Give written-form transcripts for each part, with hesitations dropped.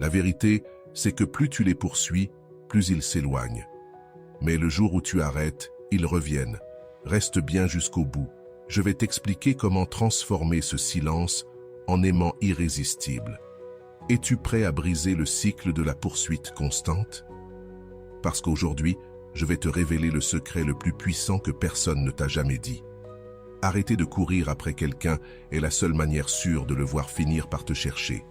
La vérité, c'est que plus tu les poursuis, plus ils s'éloignent. Mais le jour où tu arrêtes, ils reviennent. Reste bien jusqu'au bout. Je vais t'expliquer comment transformer ce silence en aimant irrésistible. Es-tu prêt à briser le cycle de la poursuite constante? Parce qu'aujourd'hui, je vais te révéler le secret le plus puissant que personne ne t'a jamais dit. Arrêter de courir après quelqu'un est la seule manière sûre de le voir finir par te chercher.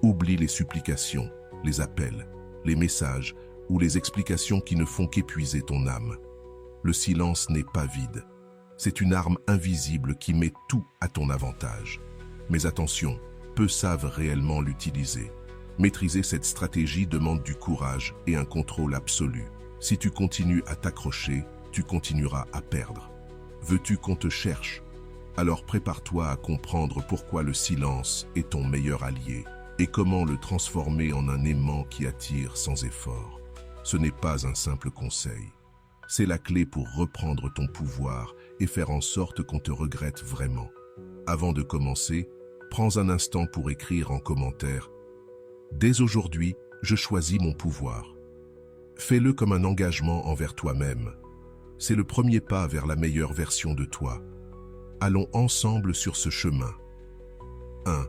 Oublie les supplications, les appels, les messages ou les explications qui ne font qu'épuiser ton âme. Le silence n'est pas vide. C'est une arme invisible qui met tout à ton avantage. Mais attention, peu savent réellement l'utiliser. Maîtriser cette stratégie demande du courage et un contrôle absolu. Si tu continues à t'accrocher, tu continueras à perdre. Veux-tu qu'on te cherche? Alors prépare-toi à comprendre pourquoi le silence est ton meilleur allié et comment le transformer en un aimant qui attire sans effort. Ce n'est pas un simple conseil. C'est la clé pour reprendre ton pouvoir et faire en sorte qu'on te regrette vraiment. Avant de commencer, prends un instant pour écrire en commentaire « Dès aujourd'hui, je choisis mon pouvoir ». Fais-le comme un engagement envers toi-même. C'est le premier pas vers la meilleure version de toi. Allons ensemble sur ce chemin. 1.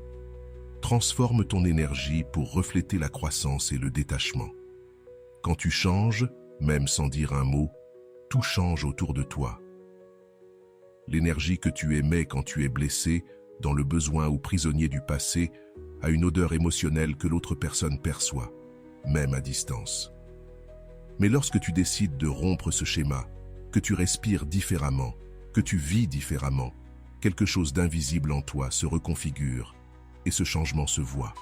Transforme ton énergie pour refléter la croissance et le détachement. Quand tu changes, même sans dire un mot, tout change autour de toi. L'énergie que tu émets quand tu es blessé, dans le besoin ou prisonnier du passé, a une odeur émotionnelle que l'autre personne perçoit, même à distance. Mais lorsque tu décides de rompre ce schéma, que tu respires différemment, que tu vis différemment, quelque chose d'invisible en toi se reconfigure et ce changement se voit.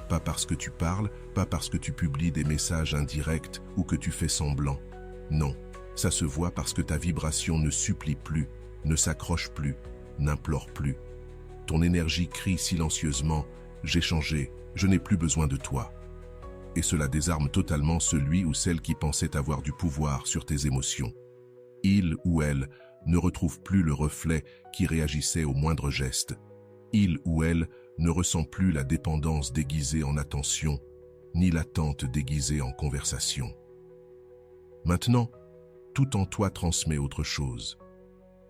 Pas parce que tu parles, pas parce que tu publies des messages indirects ou que tu fais semblant. Non, ça se voit parce que ta vibration ne supplie plus, ne s'accroche plus, n'implore plus. Ton énergie crie silencieusement « J'ai changé, je n'ai plus besoin de toi ». Et cela désarme totalement celui ou celle qui pensait avoir du pouvoir sur tes émotions. Il ou elle ne retrouve plus le reflet qui réagissait au moindre geste. Il ou elle ne ressent plus la dépendance déguisée en attention, ni l'attente déguisée en conversation. Maintenant, tout en toi transmet autre chose.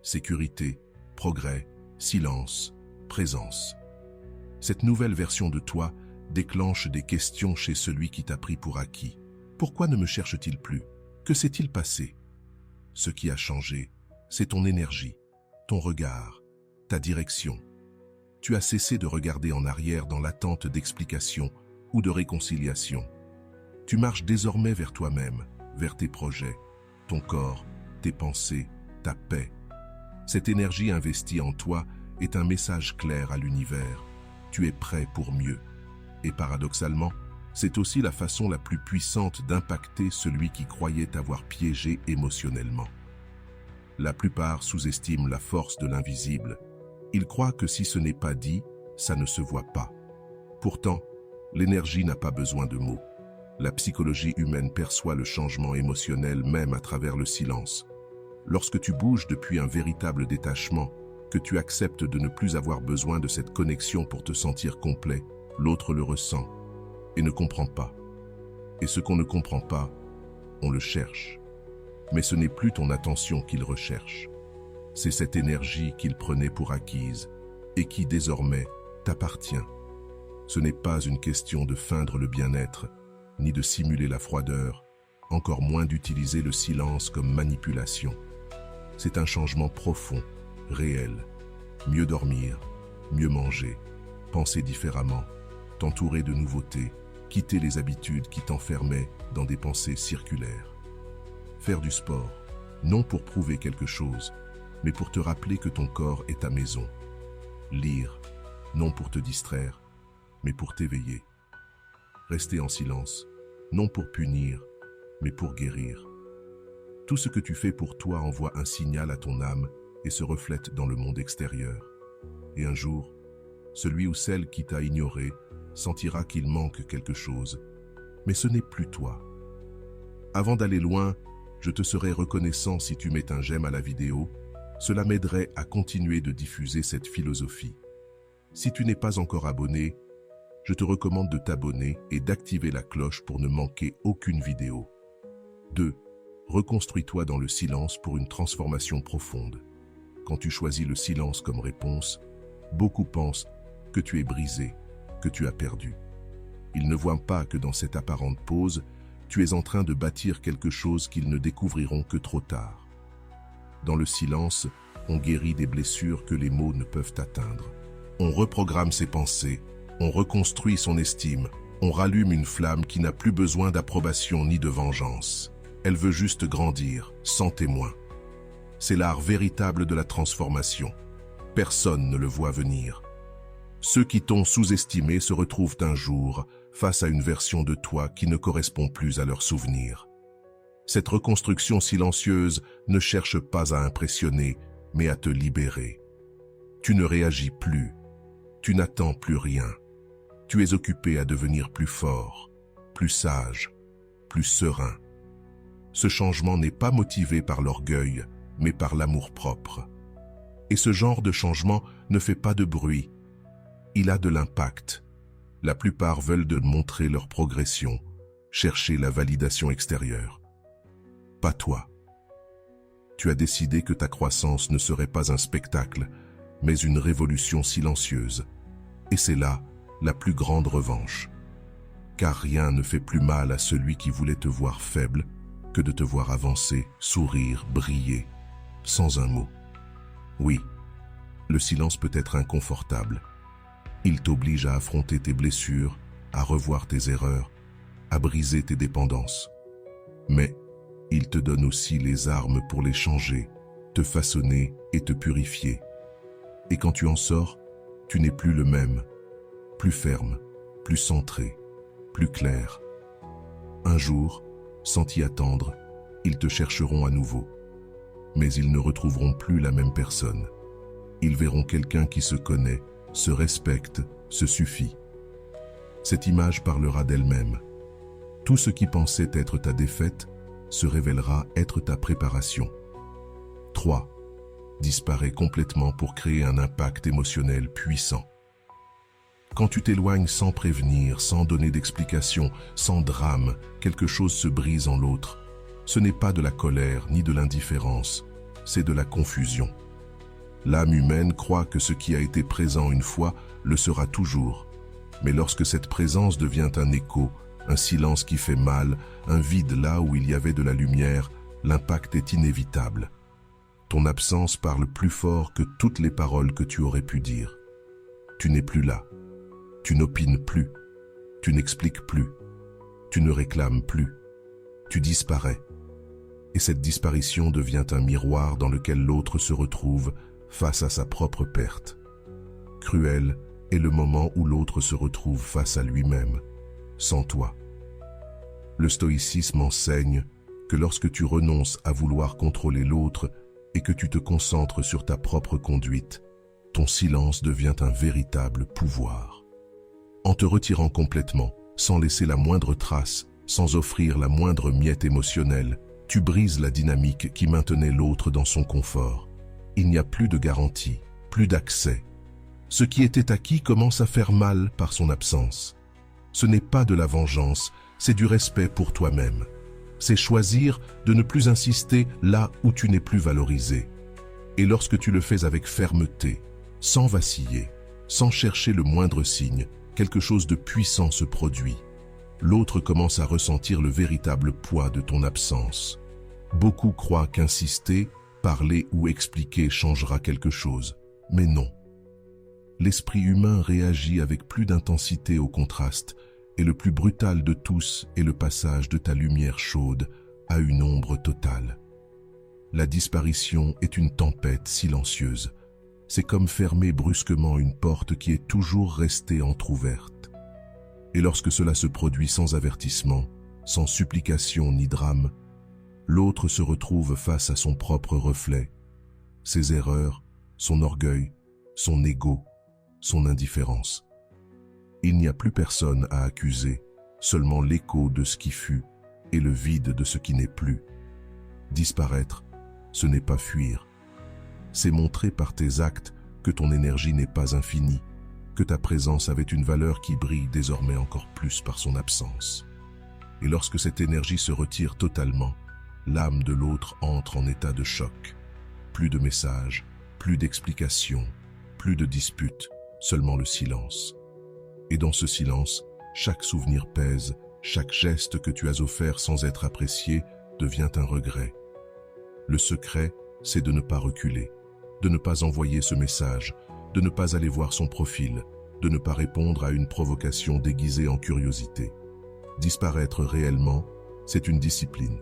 Sécurité, progrès, silence, présence. Cette nouvelle version de toi déclenche des questions chez celui qui t'a pris pour acquis. Pourquoi ne me cherche-t-il plus? Que s'est-il passé? Ce qui a changé, c'est ton énergie, ton regard, ta direction. Tu as cessé de regarder en arrière dans l'attente d'explications ou de réconciliation. Tu marches désormais vers toi-même, vers tes projets, ton corps, tes pensées, ta paix. Cette énergie investie en toi est un message clair à l'univers. Tu es prêt pour mieux. Et paradoxalement, c'est aussi la façon la plus puissante d'impacter celui qui croyait t'avoir piégé émotionnellement. La plupart sous-estiment la force de l'invisible. Ils croient que si ce n'est pas dit, ça ne se voit pas. Pourtant, l'énergie n'a pas besoin de mots. La psychologie humaine perçoit le changement émotionnel même à travers le silence. Lorsque tu bouges depuis un véritable détachement, que tu acceptes de ne plus avoir besoin de cette connexion pour te sentir complet, l'autre le ressent et ne comprend pas. Et ce qu'on ne comprend pas, on le cherche. Mais ce n'est plus ton attention qu'il recherche. C'est cette énergie qu'il prenait pour acquise et qui désormais t'appartient. Ce n'est pas une question de feindre le bien-être, ni de simuler la froideur, encore moins d'utiliser le silence comme manipulation. C'est un changement profond, réel. Mieux dormir, mieux manger, penser différemment, t'entourer de nouveautés, quitter les habitudes qui t'enfermaient dans des pensées circulaires. Faire du sport, non pour prouver quelque chose, mais pour te rappeler que ton corps est ta maison. Lire, non pour te distraire, mais pour t'éveiller. Rester en silence, non pour punir, mais pour guérir. Tout ce que tu fais pour toi envoie un signal à ton âme et se reflète dans le monde extérieur. Et un jour, celui ou celle qui t'a ignoré sentira qu'il manque quelque chose, mais ce n'est plus toi. Avant d'aller loin, je te serais reconnaissant si tu mets un j'aime à la vidéo. Cela m'aiderait à continuer de diffuser cette philosophie. Si tu n'es pas encore abonné, je te recommande de t'abonner et d'activer la cloche pour ne manquer aucune vidéo. 2. Reconstruis-toi dans le silence pour une transformation profonde. Quand tu choisis le silence comme réponse, beaucoup pensent que tu es brisé, que tu as perdu. Ils ne voient pas que dans cette apparente pause, tu es en train de bâtir quelque chose qu'ils ne découvriront que trop tard. Dans le silence, on guérit des blessures que les mots ne peuvent atteindre. On reprogramme ses pensées, on reconstruit son estime, on rallume une flamme qui n'a plus besoin d'approbation ni de vengeance. Elle veut juste grandir, sans témoin. C'est l'art véritable de la transformation. Personne ne le voit venir. Ceux qui t'ont sous-estimé se retrouvent un jour face à une version de toi qui ne correspond plus à leurs souvenirs. Cette reconstruction silencieuse ne cherche pas à impressionner, mais à te libérer. Tu ne réagis plus. Tu n'attends plus rien. Tu es occupé à devenir plus fort, plus sage, plus serein. Ce changement n'est pas motivé par l'orgueil, mais par l'amour-propre. Et ce genre de changement ne fait pas de bruit. Il a de l'impact. La plupart veulent de montrer leur progression, chercher la validation extérieure. Pas toi. Tu as décidé que ta croissance ne serait pas un spectacle, mais une révolution silencieuse. Et c'est là la plus grande revanche. Car rien ne fait plus mal à celui qui voulait te voir faible que de te voir avancer, sourire, briller, sans un mot. Oui, le silence peut être inconfortable. Il t'oblige à affronter tes blessures, à revoir tes erreurs, à briser tes dépendances. Mais il te donne aussi les armes pour les changer, te façonner et te purifier. Et quand tu en sors, tu n'es plus le même, plus ferme, plus centré, plus clair. Un jour, sans t'y attendre, ils te chercheront à nouveau. Mais ils ne retrouveront plus la même personne. Ils verront quelqu'un qui se connaît, se respecte, se suffit. Cette image parlera d'elle-même. Tout ce qui pensait être ta défaite se révélera être ta préparation. 3. Disparaît complètement pour créer un impact émotionnel puissant. Quand tu t'éloignes sans prévenir, sans donner d'explication, sans drame, quelque chose se brise en l'autre. Ce n'est pas de la colère ni de l'indifférence, c'est de la confusion. L'âme humaine croit que ce qui a été présent une fois le sera toujours. Mais lorsque cette présence devient un écho, un silence qui fait mal, un vide là où il y avait de la lumière, l'impact est inévitable. Ton absence parle plus fort que toutes les paroles que tu aurais pu dire. Tu n'es plus là. Tu n'opines plus. Tu n'expliques plus. Tu ne réclames plus. Tu disparais. Et cette disparition devient un miroir dans lequel l'autre se retrouve face à sa propre perte. Cruel est le moment où l'autre se retrouve face à lui-même, sans toi. Le stoïcisme enseigne que lorsque tu renonces à vouloir contrôler l'autre et que tu te concentres sur ta propre conduite, ton silence devient un véritable pouvoir. En te retirant complètement, sans laisser la moindre trace, sans offrir la moindre miette émotionnelle, tu brises la dynamique qui maintenait l'autre dans son confort. Il n'y a plus de garantie, plus d'accès. Ce qui était acquis commence à faire mal par son absence. Ce n'est pas de la vengeance, c'est du respect pour toi-même. C'est choisir de ne plus insister là où tu n'es plus valorisé. Et lorsque tu le fais avec fermeté, sans vaciller, sans chercher le moindre signe, quelque chose de puissant se produit. L'autre commence à ressentir le véritable poids de ton absence. Beaucoup croient qu'insister, parler ou expliquer changera quelque chose, mais non. L'esprit humain réagit avec plus d'intensité au contraste, et le plus brutal de tous est le passage de ta lumière chaude à une ombre totale. La disparition est une tempête silencieuse. C'est comme fermer brusquement une porte qui est toujours restée entr'ouverte. Et lorsque cela se produit sans avertissement, sans supplication ni drame, l'autre se retrouve face à son propre reflet, ses erreurs, son orgueil, son ego, son indifférence. Il n'y a plus personne à accuser, seulement l'écho de ce qui fut et le vide de ce qui n'est plus. Disparaître, ce n'est pas fuir. C'est montrer par tes actes que ton énergie n'est pas infinie, que ta présence avait une valeur qui brille désormais encore plus par son absence. Et lorsque cette énergie se retire totalement, l'âme de l'autre entre en état de choc. Plus de messages, plus d'explications, plus de disputes, seulement le silence. Et dans ce silence, chaque souvenir pèse, chaque geste que tu as offert sans être apprécié devient un regret. Le secret, c'est de ne pas reculer, de ne pas envoyer ce message, de ne pas aller voir son profil, de ne pas répondre à une provocation déguisée en curiosité. Disparaître réellement, c'est une discipline.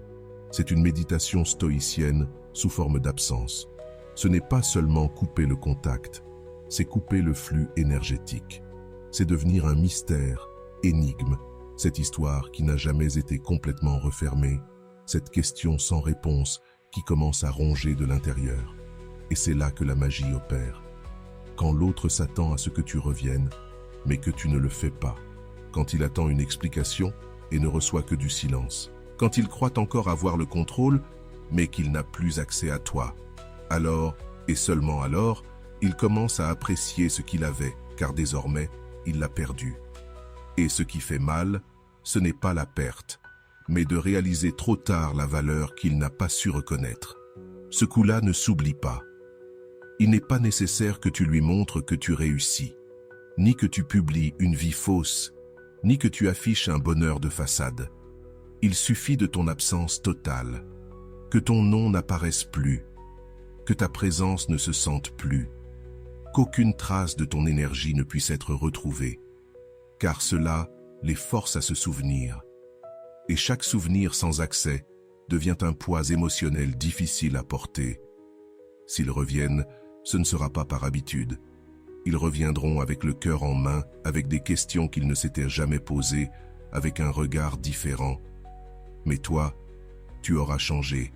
C'est une méditation stoïcienne sous forme d'absence. Ce n'est pas seulement couper le contact, c'est couper le flux énergétique. C'est devenir un mystère, énigme, cette histoire qui n'a jamais été complètement refermée, cette question sans réponse qui commence à ronger de l'intérieur. Et c'est là que la magie opère. Quand l'autre s'attend à ce que tu reviennes, mais que tu ne le fais pas. Quand il attend une explication et ne reçoit que du silence. Quand il croit encore avoir le contrôle, mais qu'il n'a plus accès à toi. Alors, et seulement alors, il commence à apprécier ce qu'il avait, car désormais, il l'a perdu. Et ce qui fait mal, ce n'est pas la perte, mais de réaliser trop tard la valeur qu'il n'a pas su reconnaître. Ce coup-là ne s'oublie pas. Il n'est pas nécessaire que tu lui montres que tu réussis, ni que tu publies une vie fausse, ni que tu affiches un bonheur de façade. Il suffit de ton absence totale, que ton nom n'apparaisse plus, que ta présence ne se sente plus, qu'aucune trace de ton énergie ne puisse être retrouvée, car cela les force à se souvenir. Et chaque souvenir sans accès devient un poids émotionnel difficile à porter. S'ils reviennent, ce ne sera pas par habitude. Ils reviendront avec le cœur en main, avec des questions qu'ils ne s'étaient jamais posées, avec un regard différent. Mais toi, tu auras changé,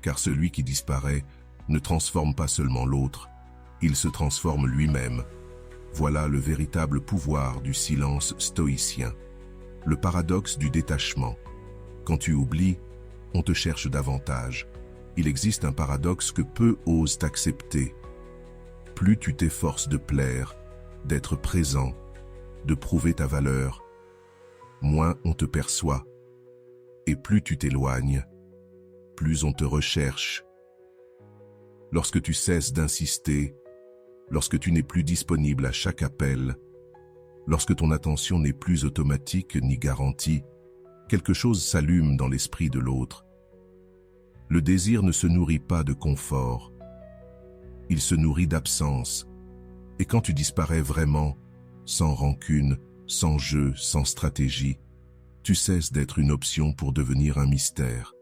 car celui qui disparaît ne transforme pas seulement l'autre, il se transforme lui-même. Voilà le véritable pouvoir du silence stoïcien. Le paradoxe du détachement. Quand tu oublies, on te cherche davantage. Il existe un paradoxe que peu osent accepter. Plus tu t'efforces de plaire, d'être présent, de prouver ta valeur, moins on te perçoit. Et plus tu t'éloignes, plus on te recherche. Lorsque tu cesses d'insister, lorsque tu n'es plus disponible à chaque appel, lorsque ton attention n'est plus automatique ni garantie, quelque chose s'allume dans l'esprit de l'autre. Le désir ne se nourrit pas de confort, il se nourrit d'absence. Et quand tu disparais vraiment, sans rancune, sans jeu, sans stratégie, tu cesses d'être une option pour devenir un mystère.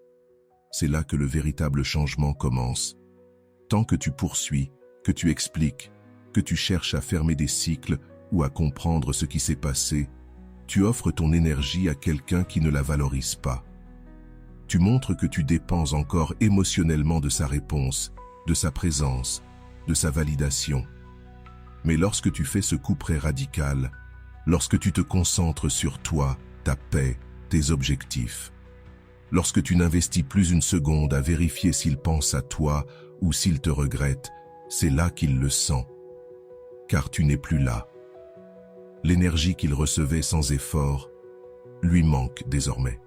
C'est là que le véritable changement commence. Tant que tu poursuis, que tu expliques, que tu cherches à fermer des cycles ou à comprendre ce qui s'est passé, tu offres ton énergie à quelqu'un qui ne la valorise pas. Tu montres que tu dépends encore émotionnellement de sa réponse, de sa présence, de sa validation. Mais lorsque tu fais ce couperet radical, lorsque tu te concentres sur toi, ta paix, tes objectifs, lorsque tu n'investis plus une seconde à vérifier s'il pense à toi ou s'il te regrette, c'est là qu'il le sent. Car tu n'es plus là. L'énergie qu'il recevait sans effort lui manque désormais.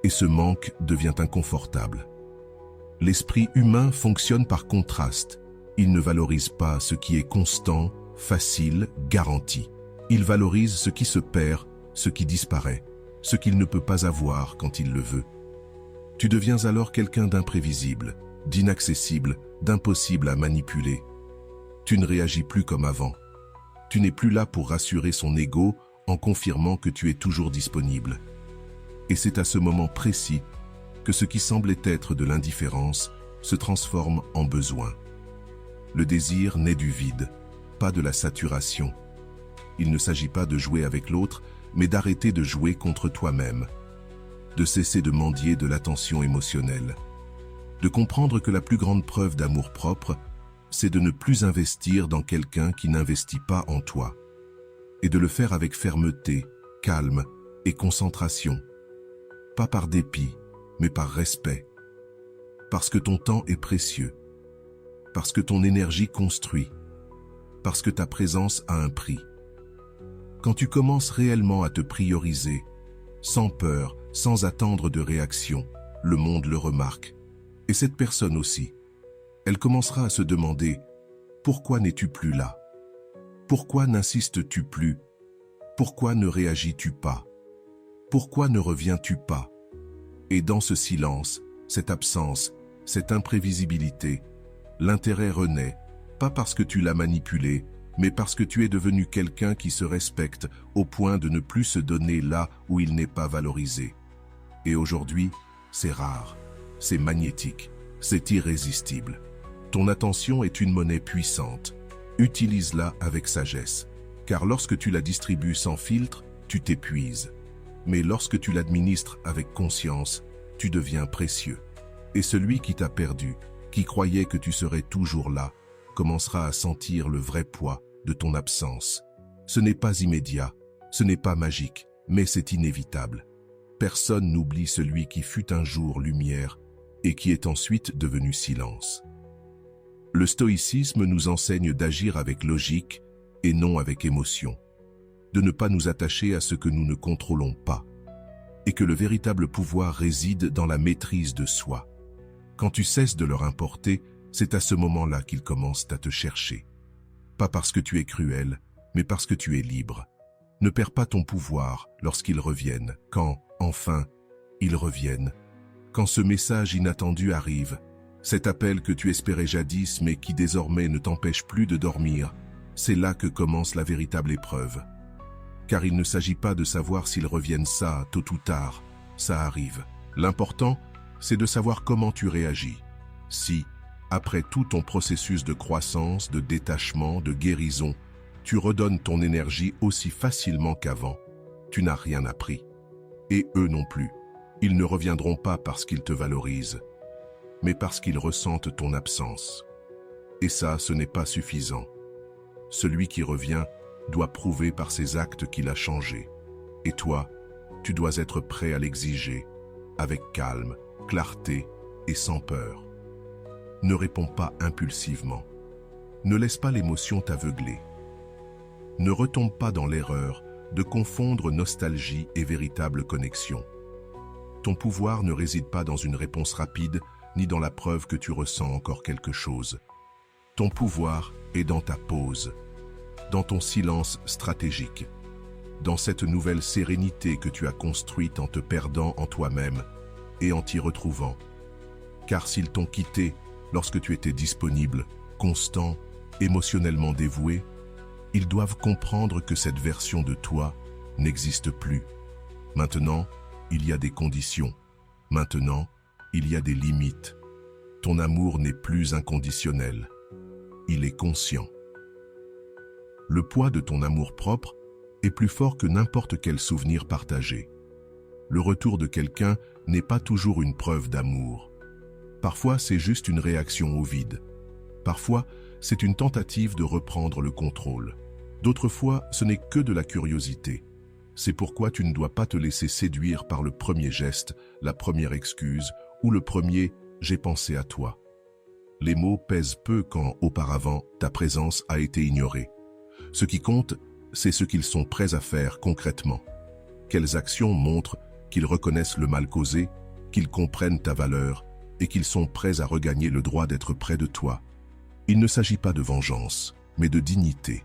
Et ce manque devient inconfortable. L'esprit humain fonctionne par contraste. Il ne valorise pas ce qui est constant, facile, garanti. Il valorise ce qui se perd, ce qui disparaît, ce qu'il ne peut pas avoir quand il le veut. Tu deviens alors quelqu'un d'imprévisible, d'inaccessible, d'impossible à manipuler. Tu ne réagis plus comme avant. Tu n'es plus là pour rassurer son ego en confirmant que tu es toujours disponible. Et c'est à ce moment précis que ce qui semblait être de l'indifférence se transforme en besoin. Le désir naît du vide, pas de la saturation. Il ne s'agit pas de jouer avec l'autre, mais d'arrêter de jouer contre toi-même, de cesser de mendier de l'attention émotionnelle, de comprendre que la plus grande preuve d'amour-propre, c'est de ne plus investir dans quelqu'un qui n'investit pas en toi, et de le faire avec fermeté, calme et concentration, pas par dépit, mais par respect, parce que ton temps est précieux, parce que ton énergie construit, parce que ta présence a un prix. Quand tu commences réellement à te prioriser, sans peur, sans attendre de réaction, le monde le remarque. Et cette personne aussi. Elle commencera à se demander « Pourquoi n'es-tu plus là? Pourquoi n'insistes-tu plus? Pourquoi ne réagis-tu pas? Pourquoi ne reviens-tu pas ?» Et dans ce silence, cette absence, cette imprévisibilité, l'intérêt renaît, pas parce que tu l'as manipulé, mais parce que tu es devenu quelqu'un qui se respecte au point de ne plus se donner là où il n'est pas valorisé. Et aujourd'hui, c'est rare, c'est magnétique, c'est irrésistible. Ton attention est une monnaie puissante. Utilise-la avec sagesse, car lorsque tu la distribues sans filtre, tu t'épuises. Mais lorsque tu l'administres avec conscience, tu deviens précieux. Et celui qui t'a perdu, qui croyait que tu serais toujours là, commencera à sentir le vrai poids de ton absence. Ce n'est pas immédiat, ce n'est pas magique, mais c'est inévitable. Personne n'oublie celui qui fut un jour lumière et qui est ensuite devenu silence. Le stoïcisme nous enseigne d'agir avec logique et non avec émotion, de ne pas nous attacher à ce que nous ne contrôlons pas, et que le véritable pouvoir réside dans la maîtrise de soi. Quand tu cesses de leur importer, c'est à ce moment-là qu'ils commencent à te chercher. Pas parce que tu es cruel, mais parce que tu es libre. Ne perds pas ton pouvoir lorsqu'ils reviennent, quand, enfin, ils reviennent. Quand ce message inattendu arrive, cet appel que tu espérais jadis mais qui désormais ne t'empêche plus de dormir, c'est là que commence la véritable épreuve. Car il ne s'agit pas de savoir s'ils reviennent ça, tôt ou tard, ça arrive. L'important, c'est de savoir comment tu réagis. Si, après tout ton processus de croissance, de détachement, de guérison, tu redonnes ton énergie aussi facilement qu'avant, tu n'as rien appris. Et eux non plus. Ils ne reviendront pas parce qu'ils te valorisent, mais parce qu'ils ressentent ton absence. Et ça, ce n'est pas suffisant. Celui qui revient doit prouver par ses actes qu'il a changé. Et toi, tu dois être prêt à l'exiger, avec calme, clarté et sans peur. Ne réponds pas impulsivement. Ne laisse pas l'émotion t'aveugler. Ne retombe pas dans l'erreur de confondre nostalgie et véritable connexion. Ton pouvoir ne réside pas dans une réponse rapide, ni dans la preuve que tu ressens encore quelque chose. Ton pouvoir est dans ta pause, dans ton silence stratégique, dans cette nouvelle sérénité que tu as construite en te perdant en toi-même et en t'y retrouvant. Car s'ils t'ont quitté lorsque tu étais disponible, constant, émotionnellement dévoué, ils doivent comprendre que cette version de toi n'existe plus. Maintenant, il y a des conditions. Maintenant, il y a des limites. Ton amour n'est plus inconditionnel. Il est conscient. Le poids de ton amour-propre est plus fort que n'importe quel souvenir partagé. Le retour de quelqu'un n'est pas toujours une preuve d'amour. Parfois, c'est juste une réaction au vide. Parfois, c'est une tentative de reprendre le contrôle. D'autres fois, ce n'est que de la curiosité. C'est pourquoi tu ne dois pas te laisser séduire par le premier geste, la première excuse ou le premier « j'ai pensé à toi ». Les mots pèsent peu quand, auparavant, ta présence a été ignorée. Ce qui compte, c'est ce qu'ils sont prêts à faire concrètement. Quelles actions montrent qu'ils reconnaissent le mal causé, qu'ils comprennent ta valeur et qu'ils sont prêts à regagner le droit d'être près de toi. Il ne s'agit pas de vengeance, mais de dignité.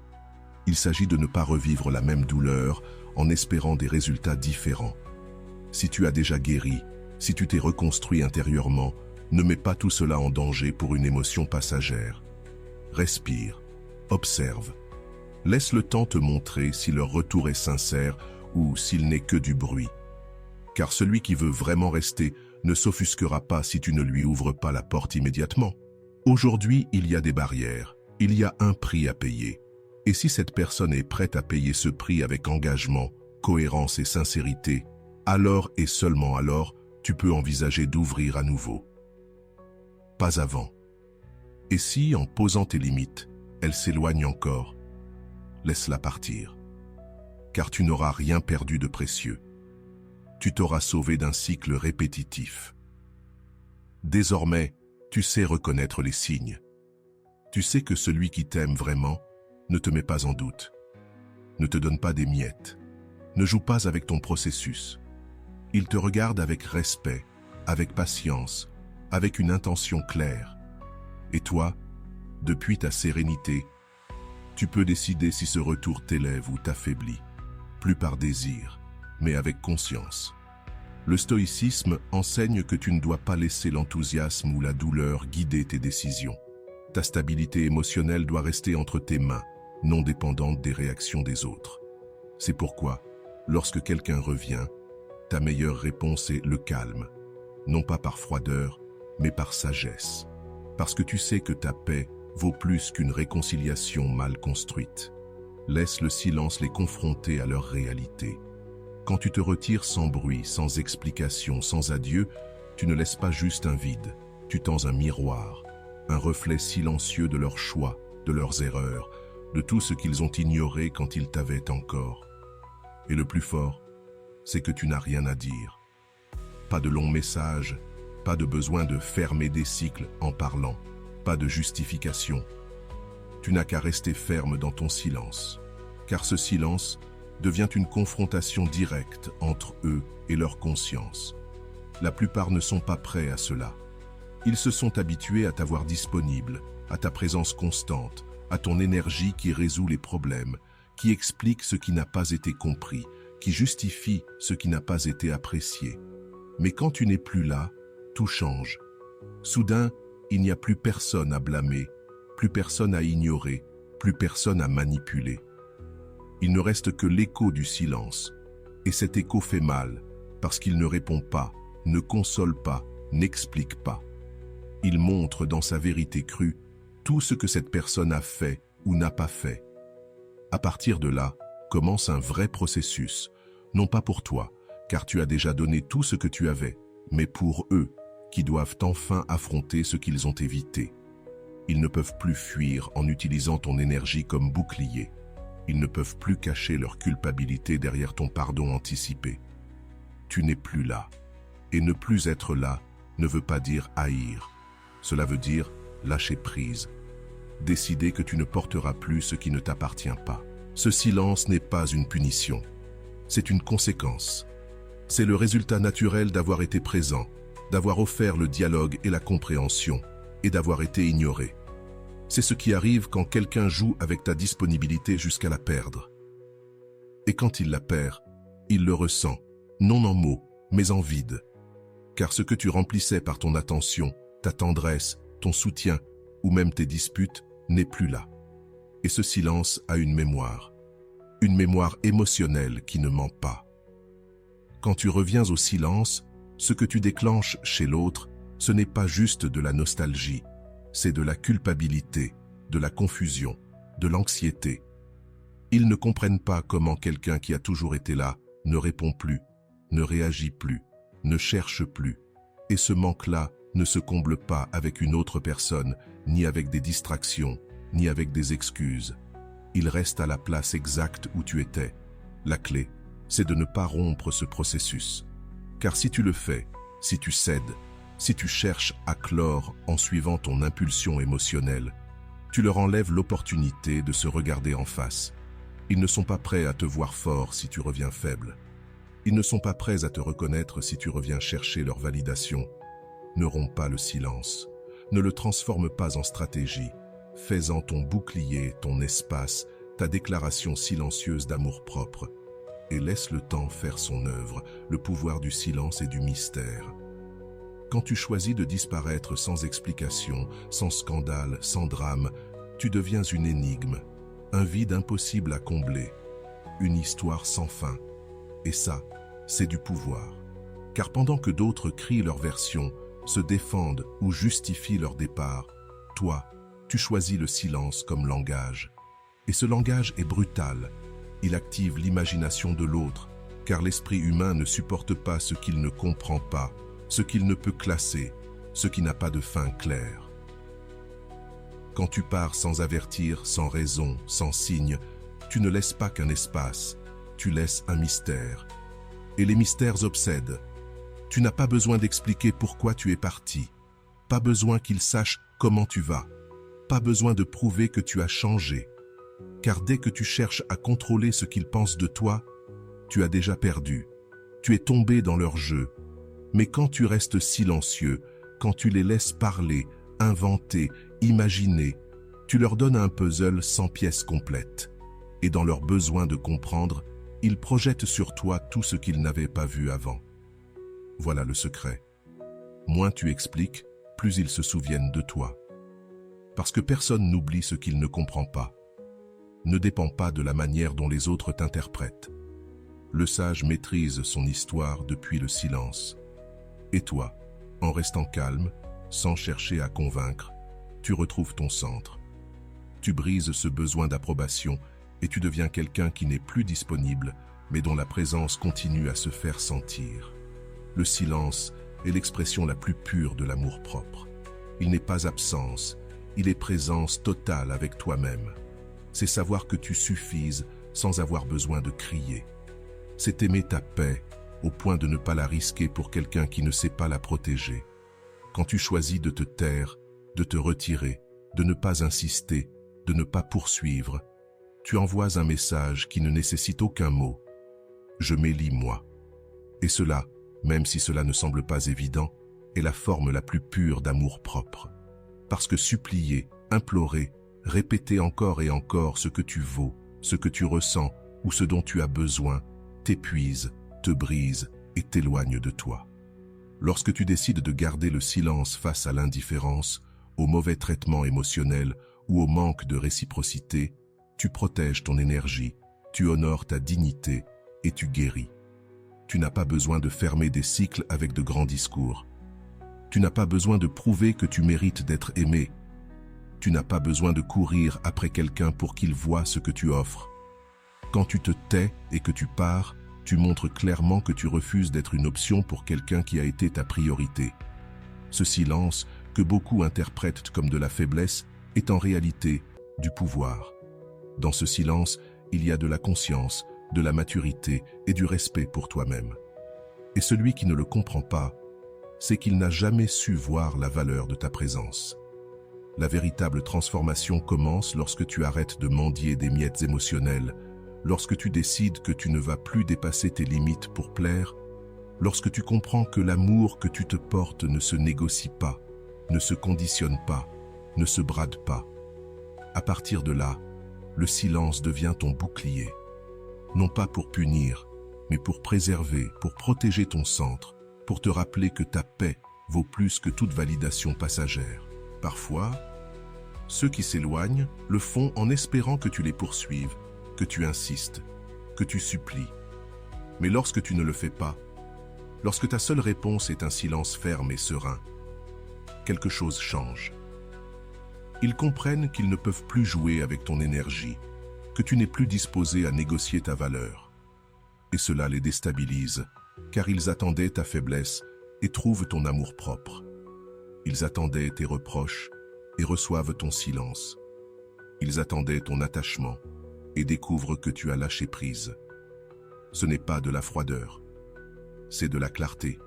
Il s'agit de ne pas revivre la même douleur en espérant des résultats différents. Si tu as déjà guéri, si tu t'es reconstruit intérieurement, ne mets pas tout cela en danger pour une émotion passagère. Respire, observe. Laisse le temps te montrer si leur retour est sincère ou s'il n'est que du bruit. Car celui qui veut vraiment rester ne s'offusquera pas si tu ne lui ouvres pas la porte immédiatement. Aujourd'hui, il y a des barrières, il y a un prix à payer. Et si cette personne est prête à payer ce prix avec engagement, cohérence et sincérité, alors et seulement alors, tu peux envisager d'ouvrir à nouveau. Pas avant. Et si, en posant tes limites, elle s'éloigne encore, laisse-la partir. Car tu n'auras rien perdu de précieux. Tu t'auras sauvé d'un cycle répétitif. Désormais, tu sais reconnaître les signes. Tu sais que celui qui t'aime vraiment ne te met pas en doute. ne te donne pas des miettes, ne joue pas avec ton processus. Il te regarde avec respect, avec patience, avec une intention claire. Et toi, depuis ta sérénité, tu peux décider si ce retour t'élève ou t'affaiblit, plus par désir, mais avec conscience. Le stoïcisme enseigne que tu ne dois pas laisser l'enthousiasme ou la douleur guider tes décisions. Ta stabilité émotionnelle doit rester entre tes mains, non dépendante des réactions des autres. C'est pourquoi, lorsque quelqu'un revient, ta meilleure réponse est le calme, non pas par froideur, mais par sagesse, parce que tu sais que ta paix vaut plus qu'une réconciliation mal construite. Laisse le silence les confronter à leur réalité. Quand tu te retires sans bruit, sans explication, sans adieu, tu ne laisses pas juste un vide, tu tends un miroir, un reflet silencieux de leurs choix, de leurs erreurs, de tout ce qu'ils ont ignoré quand ils t'avaient encore. Et le plus fort, c'est que tu n'as rien à dire. Pas de longs messages, pas de besoin de fermer des cycles en parlant, pas de justification. Tu n'as qu'à rester ferme dans ton silence, car ce silence devient une confrontation directe entre eux et leur conscience. La plupart ne sont pas prêts à cela. Ils se sont habitués à t'avoir disponible, à ta présence constante, à ton énergie qui résout les problèmes, qui explique ce qui n'a pas été compris, qui justifie ce qui n'a pas été apprécié. Mais quand tu n'es plus là, tout change. Soudain, il n'y a plus personne à blâmer, plus personne à ignorer, plus personne à manipuler. Il ne reste que l'écho du silence. Et cet écho fait mal, parce qu'il ne répond pas, ne console pas, n'explique pas. Il montre dans sa vérité crue tout ce que cette personne a fait ou n'a pas fait. À partir de là, commence un vrai processus, non pas pour toi, car tu as déjà donné tout ce que tu avais, mais pour eux, qui doivent enfin affronter ce qu'ils ont évité. Ils ne peuvent plus fuir en utilisant ton énergie comme bouclier. Ils ne peuvent plus cacher leur culpabilité derrière ton pardon anticipé. Tu n'es plus là. Et ne plus être là ne veut pas dire haïr. Cela veut dire lâcher prise. Décider que tu ne porteras plus ce qui ne t'appartient pas. Ce silence n'est pas une punition. C'est une conséquence. C'est le résultat naturel d'avoir été présent, d'avoir offert le dialogue et la compréhension, et d'avoir été ignoré. C'est ce qui arrive quand quelqu'un joue avec ta disponibilité jusqu'à la perdre. Et quand il la perd, il le ressent, non en mots, mais en vide. Car ce que tu remplissais par ton attention, ta tendresse, ton soutien, ou même tes disputes, n'est plus là. Et ce silence a une mémoire émotionnelle qui ne ment pas. Quand tu reviens au silence, ce que tu déclenches chez l'autre, ce n'est pas juste de la nostalgie, c'est de la culpabilité, de la confusion, de l'anxiété. Ils ne comprennent pas comment quelqu'un qui a toujours été là ne répond plus, ne réagit plus, ne cherche plus. Et ce manque-là ne se comble pas avec une autre personne, ni avec des distractions, ni avec des excuses. Il reste à la place exacte où tu étais. La clé, c'est de ne pas rompre ce processus. Car si tu le fais, si tu cèdes, si tu cherches à clore en suivant ton impulsion émotionnelle, tu leur enlèves l'opportunité de se regarder en face. Ils ne sont pas prêts à te voir fort si tu reviens faible. Ils ne sont pas prêts à te reconnaître si tu reviens chercher leur validation. Ne romps pas le silence. Ne le transforme pas en stratégie. Fais-en ton bouclier, ton espace, ta déclaration silencieuse d'amour-propre. Et laisse le temps faire son œuvre, le pouvoir du silence et du mystère. Quand tu choisis de disparaître sans explication, sans scandale, sans drame, tu deviens une énigme, un vide impossible à combler, une histoire sans fin. Et ça, c'est du pouvoir. Car pendant que d'autres crient leur version, se défendent ou justifient leur départ, toi, tu choisis le silence comme langage. Et ce langage est brutal. Il active l'imagination de l'autre, car l'esprit humain ne supporte pas ce qu'il ne comprend pas, ce qu'il ne peut classer, ce qui n'a pas de fin claire. Quand tu pars sans avertir, sans raison, sans signe, tu ne laisses pas qu'un espace, tu laisses un mystère. Et les mystères obsèdent. Tu n'as pas besoin d'expliquer pourquoi tu es parti, pas besoin qu'ils sachent comment tu vas, pas besoin de prouver que tu as changé. car dès que tu cherches à contrôler ce qu'ils pensent de toi, tu as déjà perdu. Tu es tombé dans leur jeu. Mais quand tu restes silencieux, quand tu les laisses parler, inventer, imaginer, tu leur donnes un puzzle sans pièces complètes. Et dans leur besoin de comprendre, ils projettent sur toi tout ce qu'ils n'avaient pas vu avant. Voilà le secret. Moins tu expliques, plus ils se souviennent de toi. Parce que personne n'oublie ce qu'il ne comprend pas. Ne dépend pas de la manière dont les autres t'interprètent. Le sage maîtrise son histoire depuis le silence. Et toi, en restant calme, sans chercher à convaincre, tu retrouves ton centre. Tu brises ce besoin d'approbation et tu deviens quelqu'un qui n'est plus disponible, mais dont la présence continue à se faire sentir. Le silence est l'expression la plus pure de l'amour-propre. Il n'est pas absence, il est présence totale avec toi-même. C'est savoir que tu suffises sans avoir besoin de crier. C'est aimer ta paix au point de ne pas la risquer pour quelqu'un qui ne sait pas la protéger. Quand tu choisis de te taire, de te retirer, de ne pas insister, de ne pas poursuivre, tu envoies un message qui ne nécessite aucun mot. Je m'élis moi. Et cela, même si cela ne semble pas évident, est la forme la plus pure d'amour-propre. Parce que supplier, implorer, répéter encore et encore ce que tu vaux, ce que tu ressens ou ce dont tu as besoin, t'épuise, te brise et t'éloigne de toi. Lorsque tu décides de garder le silence face à l'indifférence, au mauvais traitement émotionnel ou au manque de réciprocité, tu protèges ton énergie, tu honores ta dignité et tu guéris. Tu n'as pas besoin de fermer des cycles avec de grands discours. Tu n'as pas besoin de prouver que tu mérites d'être aimé. Tu n'as pas besoin de courir après quelqu'un pour qu'il voie ce que tu offres. Quand tu te tais et que tu pars, tu montres clairement que tu refuses d'être une option pour quelqu'un qui a été ta priorité. Ce silence, que beaucoup interprètent comme de la faiblesse, est en réalité du pouvoir. Dans ce silence, il y a de la conscience, de la maturité et du respect pour toi-même. Et celui qui ne le comprend pas, c'est qu'il n'a jamais su voir la valeur de ta présence. La véritable transformation commence lorsque tu arrêtes de mendier des miettes émotionnelles, lorsque tu décides que tu ne vas plus dépasser tes limites pour plaire, lorsque tu comprends que l'amour que tu te portes ne se négocie pas, ne se conditionne pas, ne se brade pas. À partir de là, le silence devient ton bouclier. Non pas pour punir, mais pour préserver, pour protéger ton centre, pour te rappeler que ta paix vaut plus que toute validation passagère. Parfois, ceux qui s'éloignent le font en espérant que tu les poursuives, que tu insistes, que tu supplies. Mais lorsque tu ne le fais pas, lorsque ta seule réponse est un silence ferme et serein, quelque chose change. Ils comprennent qu'ils ne peuvent plus jouer avec ton énergie, que tu n'es plus disposé à négocier ta valeur. Et cela les déstabilise, car ils attendaient ta faiblesse et trouvent ton amour-propre. Ils attendaient tes reproches et reçoivent ton silence. Ils attendaient ton attachement et découvrent que tu as lâché prise. Ce n'est pas de la froideur, c'est de la clarté.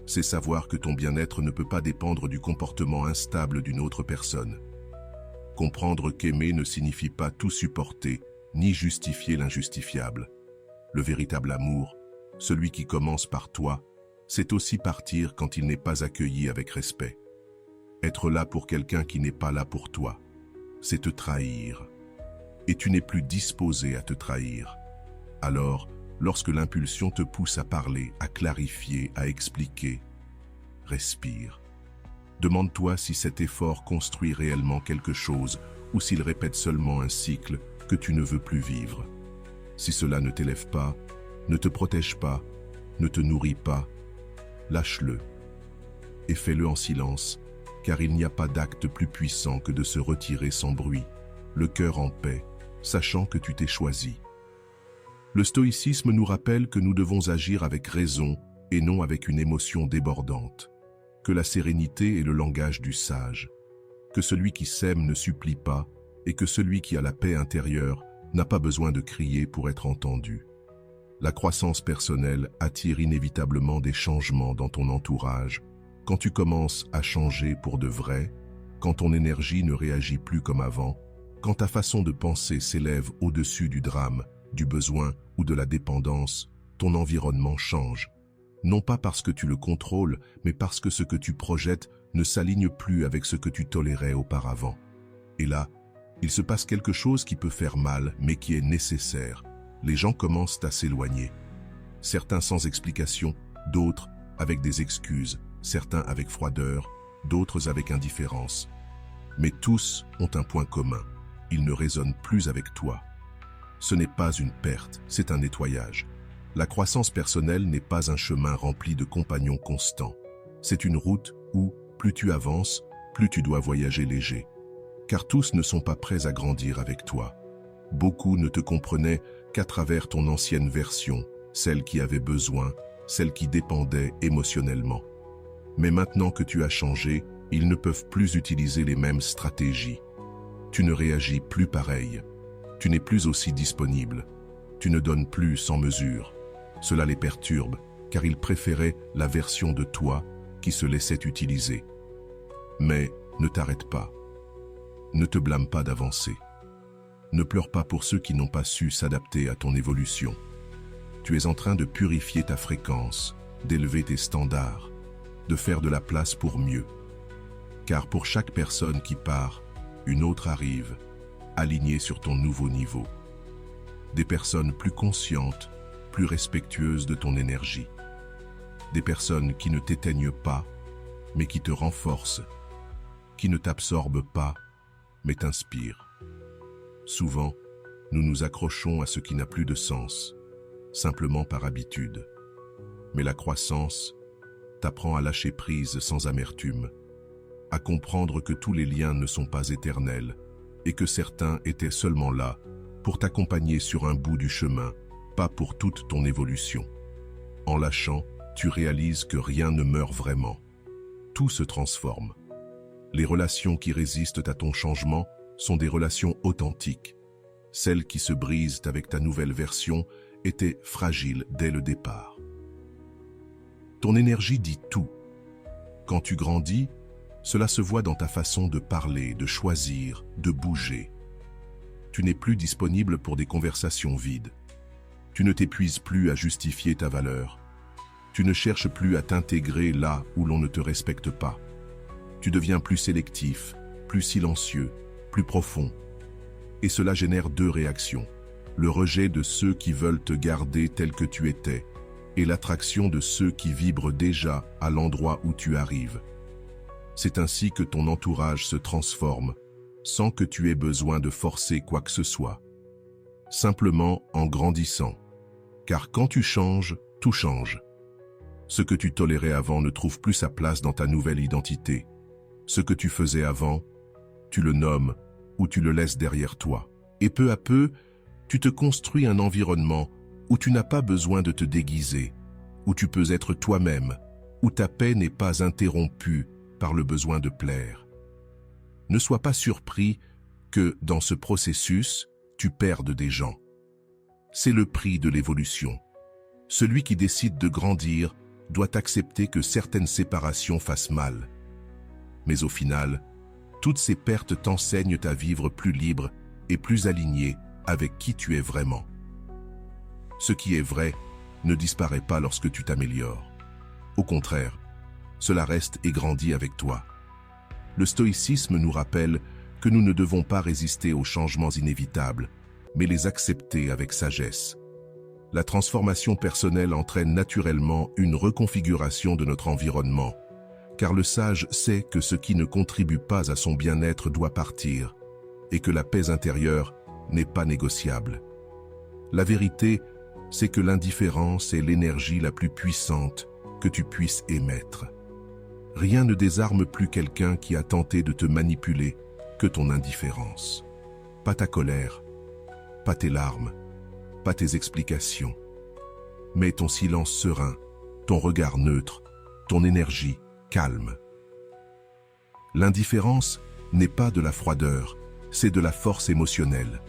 C'est savoir que ton bien-être ne peut pas dépendre du comportement instable d'une autre personne. Comprendre qu'aimer ne signifie pas tout supporter, ni justifier l'injustifiable. Le véritable amour, celui qui commence par toi, c'est aussi partir quand il n'est pas accueilli avec respect. Être là pour quelqu'un qui n'est pas là pour toi, c'est te trahir. Et tu n'es plus disposé à te trahir. Alors, lorsque l'impulsion te pousse à parler, à clarifier, à expliquer, respire. Demande-toi si cet effort construit réellement quelque chose ou s'il répète seulement un cycle que tu ne veux plus vivre. Si cela ne t'élève pas, ne te protège pas, ne te nourrit pas, lâche-le et fais-le en silence, car il n'y a pas d'acte plus puissant que de se retirer sans bruit, le cœur en paix, sachant que tu t'es choisi. Le stoïcisme nous rappelle que nous devons agir avec raison et non avec une émotion débordante, que la sérénité est le langage du sage, que celui qui s'aime ne supplie pas et que celui qui a la paix intérieure n'a pas besoin de crier pour être entendu. La croissance personnelle attire inévitablement des changements dans ton entourage. Quand tu commences à changer pour de vrai, quand ton énergie ne réagit plus comme avant, Quand ta façon de penser s'élève au-dessus du drame, du besoin ou de la dépendance, ton environnement change. Non pas parce que tu le contrôles, mais parce que ce que tu projettes ne s'aligne plus avec ce que tu tolérais auparavant. Et là, il se passe quelque chose qui peut faire mal, mais qui est nécessaire. Les gens commencent à s'éloigner. Certains sans explication, d'autres avec des excuses, certains avec froideur, d'autres avec indifférence. Mais tous ont un point commun. Ils ne résonnent plus avec toi. Ce n'est pas une perte, c'est un nettoyage. La croissance personnelle n'est pas un chemin rempli de compagnons constants. C'est une route où, plus tu avances, plus tu dois voyager léger. Car tous ne sont pas prêts à grandir avec toi. Beaucoup ne te comprenaient qu'à travers ton ancienne version, celle qui avait besoin, celle qui dépendait émotionnellement. Mais maintenant que tu as changé, ils ne peuvent plus utiliser les mêmes stratégies. Tu ne réagis plus pareil. Tu n'es plus aussi disponible. Tu ne donnes plus sans mesure. Cela les perturbe, car ils préféraient la version de toi qui se laissait utiliser. Mais ne t'arrête pas. Ne te blâme pas d'avancer. Ne pleure pas pour ceux qui n'ont pas su s'adapter à ton évolution. Tu es en train de purifier ta fréquence, d'élever tes standards, de faire de la place pour mieux. Car pour chaque personne qui part, une autre arrive, alignée sur ton nouveau niveau. Des personnes plus conscientes, plus respectueuses de ton énergie. Des personnes qui ne t'éteignent pas, mais qui te renforcent, qui ne t'absorbent pas, mais t'inspirent. Souvent, nous nous accrochons à ce qui n'a plus de sens, simplement par habitude. Mais la croissance t'apprend à lâcher prise sans amertume, à comprendre que tous les liens ne sont pas éternels et que certains étaient seulement là pour t'accompagner sur un bout du chemin, pas pour toute ton évolution. En lâchant, tu réalises que rien ne meurt vraiment. Tout se transforme. Les relations qui résistent à ton changement sont des relations authentiques. Celles qui se brisent avec ta nouvelle version étaient fragiles dès le départ. Ton énergie dit tout. Quand tu grandis, cela se voit dans ta façon de parler, de choisir, de bouger. Tu n'es plus disponible pour des conversations vides. Tu ne t'épuises plus à justifier ta valeur. Tu ne cherches plus à t'intégrer là où l'on ne te respecte pas. Tu deviens plus sélectif, plus silencieux, plus profond. Et cela génère deux réactions. Le rejet de ceux qui veulent te garder tel que tu étais et l'attraction de ceux qui vibrent déjà à l'endroit où tu arrives. C'est ainsi que ton entourage se transforme, sans que tu aies besoin de forcer quoi que ce soit. Simplement en grandissant. Car quand tu changes, tout change. Ce que tu tolérais avant ne trouve plus sa place dans ta nouvelle identité. Ce que tu faisais avant, tu le nommes ou tu le laisses derrière toi. Et peu à peu, tu te construis un environnement où tu n'as pas besoin de te déguiser, où tu peux être toi-même, où ta paix n'est pas interrompue par le besoin de plaire. Ne sois pas surpris que, dans ce processus, tu perdes des gens. C'est le prix de l'évolution. Celui qui décide de grandir doit accepter que certaines séparations fassent mal. Mais au final, toutes ces pertes t'enseignent à vivre plus libre et plus aligné avec qui tu es vraiment. Ce qui est vrai ne disparaît pas lorsque tu t'améliores. Au contraire, cela reste et grandit avec toi. Le stoïcisme nous rappelle que nous ne devons pas résister aux changements inévitables, mais les accepter avec sagesse. La transformation personnelle entraîne naturellement une reconfiguration de notre environnement, car le sage sait que ce qui ne contribue pas à son bien-être doit partir, et que la paix intérieure n'est pas négociable. La vérité, c'est que l'indifférence est l'énergie la plus puissante que tu puisses émettre. Rien ne désarme plus quelqu'un qui a tenté de te manipuler que ton indifférence. Pas ta colère, pas tes larmes, pas tes explications, mais ton silence serein, ton regard neutre, ton énergie calme. L'indifférence n'est pas de la froideur, c'est de la force émotionnelle.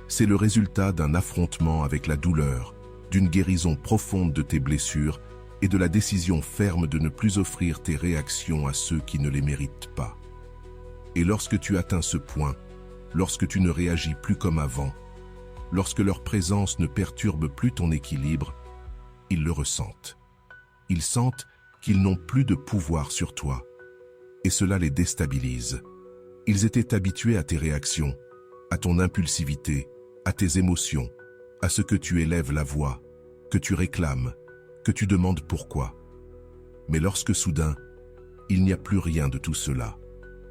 C'est le résultat d'un affrontement avec la douleur, d'une guérison profonde de tes blessures et de la décision ferme de ne plus offrir tes réactions à ceux qui ne les méritent pas. Et lorsque tu atteins ce point, lorsque tu ne réagis plus comme avant, lorsque leur présence ne perturbe plus ton équilibre, ils le ressentent. Ils sentent qu'ils n'ont plus de pouvoir sur toi. Et cela les déstabilise. Ils étaient habitués à tes réactions, à ton impulsivité, à tes émotions, à ce que tu élèves la voix, que tu réclames, que tu demandes pourquoi. Mais lorsque soudain, il n'y a plus rien de tout cela,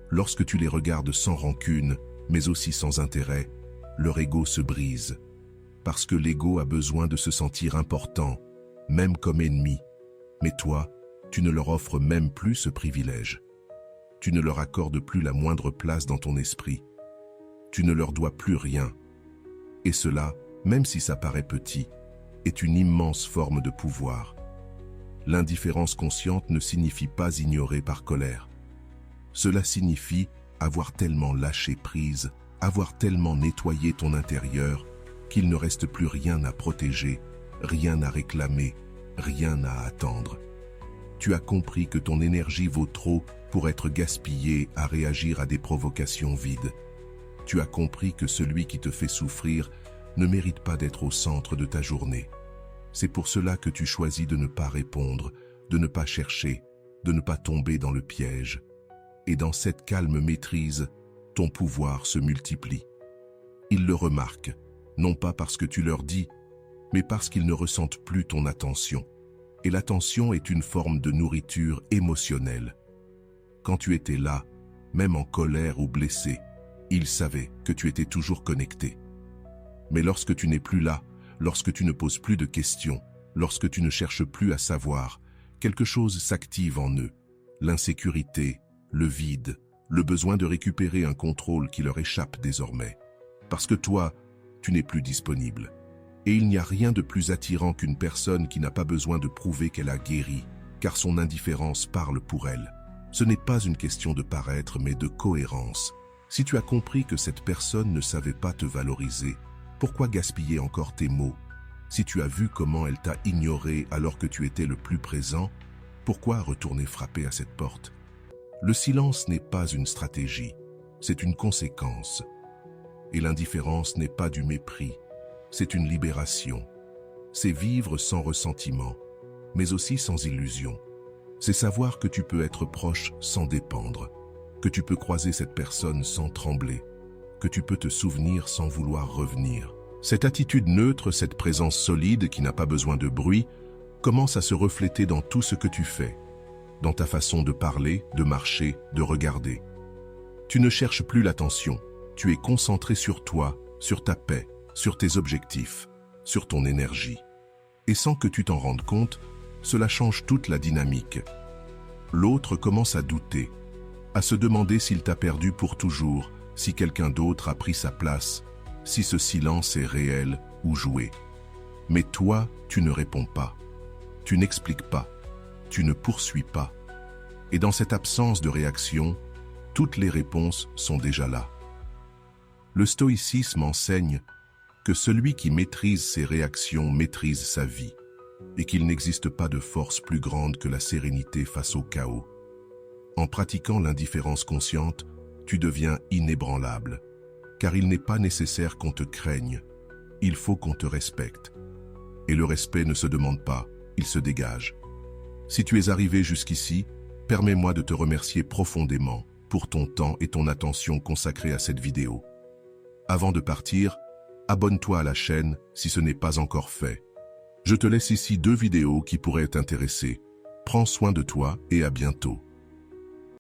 lorsque tu les regardes sans rancune, mais aussi sans intérêt, leur ego se brise. Parce que l'ego a besoin de se sentir important, même comme ennemi. Mais toi, tu ne leur offres même plus ce privilège. Tu ne leur accordes plus la moindre place dans ton esprit. Tu ne leur dois plus rien. Et cela, même si ça paraît petit, est une immense forme de pouvoir. L'indifférence consciente ne signifie pas ignorer par colère. Cela signifie avoir tellement lâché prise, avoir tellement nettoyé ton intérieur, qu'il ne reste plus rien à protéger, rien à réclamer, rien à attendre. Tu as compris que ton énergie vaut trop pour être gaspillée à réagir à des provocations vides. Tu as compris que celui qui te fait souffrir ne mérite pas d'être au centre de ta journée. C'est pour cela que tu choisis de ne pas répondre, de ne pas chercher, de ne pas tomber dans le piège. Et dans cette calme maîtrise, ton pouvoir se multiplie. Ils le remarquent, non pas parce que tu leur dis, mais parce qu'ils ne ressentent plus ton attention. Et l'attention est une forme de nourriture émotionnelle. Quand tu étais là, même en colère ou blessé, ils savaient que tu étais toujours connecté. Mais lorsque tu n'es plus là, lorsque tu ne poses plus de questions, lorsque tu ne cherches plus à savoir, quelque chose s'active en eux. L'insécurité, le vide, le besoin de récupérer un contrôle qui leur échappe désormais. Parce que toi, tu n'es plus disponible. Et il n'y a rien de plus attirant qu'une personne qui n'a pas besoin de prouver qu'elle a guéri, car son indifférence parle pour elle. Ce n'est pas une question de paraître, mais de cohérence. Si tu as compris que cette personne ne savait pas te valoriser, pourquoi gaspiller encore tes mots? Si tu as vu comment elle t'a ignoré alors que tu étais le plus présent, pourquoi retourner frapper à cette porte? Le silence n'est pas une stratégie, c'est une conséquence. Et l'indifférence n'est pas du mépris, c'est une libération. C'est vivre sans ressentiment, mais aussi sans illusion. C'est savoir que tu peux être proche sans dépendre, que tu peux croiser cette personne sans trembler, que tu peux te souvenir sans vouloir revenir. Cette attitude neutre, cette présence solide qui n'a pas besoin de bruit, commence à se refléter dans tout ce que tu fais, dans ta façon de parler, de marcher, de regarder. Tu ne cherches plus l'attention, tu es concentré sur toi, sur ta paix, sur tes objectifs, sur ton énergie. Et sans que tu t'en rendes compte, cela change toute la dynamique. L'autre commence à douter, à se demander s'il t'a perdu pour toujours, si quelqu'un d'autre a pris sa place, si ce silence est réel ou joué. Mais toi, tu ne réponds pas, tu n'expliques pas, tu ne poursuis pas. Et dans cette absence de réaction, toutes les réponses sont déjà là. Le stoïcisme enseigne que celui qui maîtrise ses réactions maîtrise sa vie, et qu'il n'existe pas de force plus grande que la sérénité face au chaos. En pratiquant l'indifférence consciente, tu deviens inébranlable, car il n'est pas nécessaire qu'on te craigne, il faut qu'on te respecte. Et le respect ne se demande pas, il se dégage. Si tu es arrivé jusqu'ici, permets-moi de te remercier profondément pour ton temps et ton attention consacrés à cette vidéo. Avant de partir, abonne-toi à la chaîne si ce n'est pas encore fait. Je te laisse ici 2 vidéos qui pourraient t'intéresser. Prends soin de toi et à bientôt.